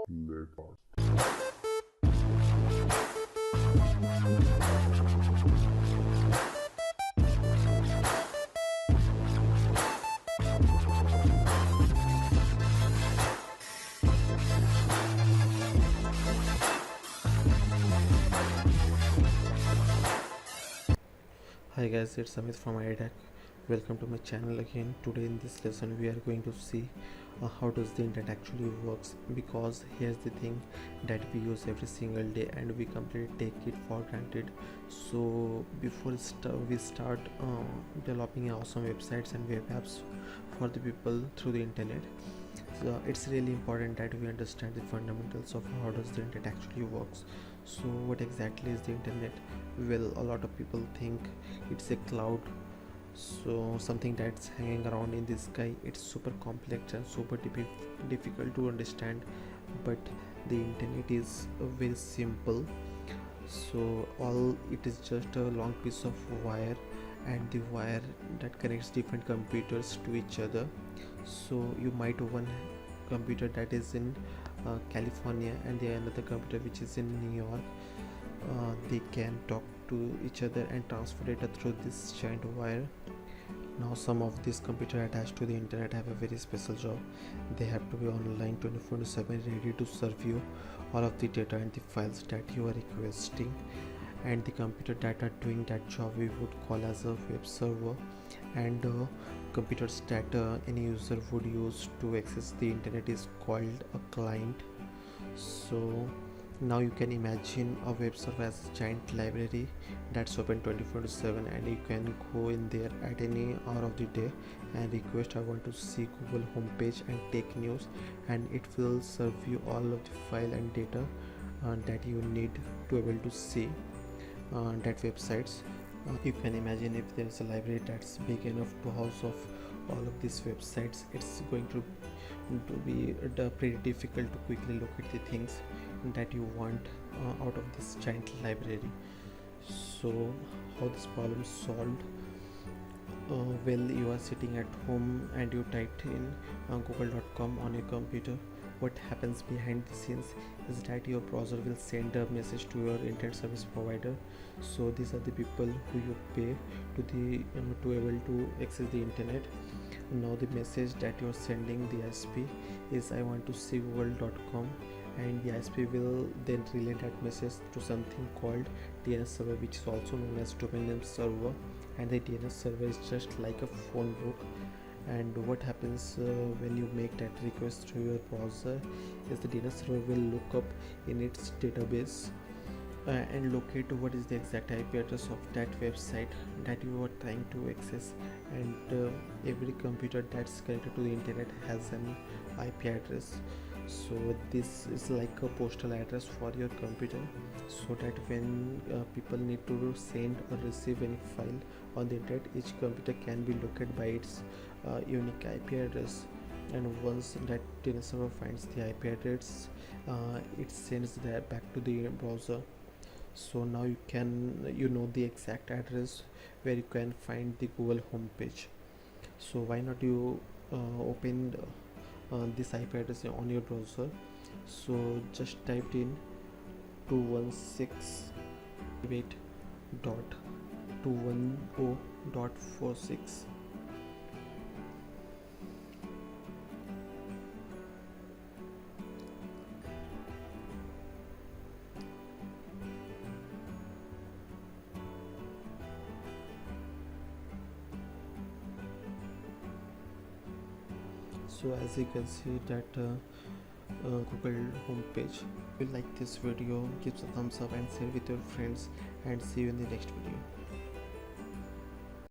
later. Hi guys, it's Amit from iDAC. Welcome to my channel again. Today in this lesson we are going to see how does the internet actually works, because here's the thing that we use every single day and we completely take it for granted. So before we start developing awesome websites and web apps for the people through the internet, so it's really important that we understand the fundamentals of how does the internet actually works. So what exactly is the internet? Well, a lot of people think it's a cloud, so something that's hanging around in the sky. It's super complex and super difficult to understand, but the internet is very simple. So all it is just a long piece of wire, and the wire that connects different computers to each other. So you might one computer that is in California and the another computer which is in New York. They can talk to each other and transfer data through this giant wire. Now some of these computers attached to the internet have a very special job. They have to be online 24/7, ready to serve you all of the data and the files that you are requesting. And the computer that are doing that job we would call as a web server, and computers that any user would use to access the internet is called a client. So now you can imagine a web server as a giant library that's open 24/7, and you can go in there at any hour of the day and request, I want to see Google homepage and take news, and it will serve you all of the file and data that you need to able to see that websites. You can imagine if there's a library that's big enough to house of all of these websites, it's going to be pretty difficult to quickly locate the things that you want out of this giant library. So how this problem is solved? Well, you are sitting at home and you typed in google.com on your computer. What happens behind the scenes is that your browser will send a message to your internet service provider. So these are the people who you pay to able to access the internet. Now the message that you're sending the ISP is, I want to see google.com, and the ISP will then relay that message to something called DNS server, which is also known as domain name server. And the DNS server is just like a phone book. And what happens when you make that request through your browser is the DNS server will look up in its database and locate what is the exact IP address of that website that you are trying to access. And every computer that's connected to the internet has an IP address. So this is like a postal address for your computer, so that when people need to send or receive any file on the internet, each computer can be located by its unique IP address. And once that DNS server finds the IP address, it sends that back to the browser. So now you know the exact address where you can find the Google homepage. So why not you open this IP address on your browser? So just typed in 216.210.46. So as you can see that Google homepage. If you like this video, give a thumbs up and share with your friends, and see you in the next video.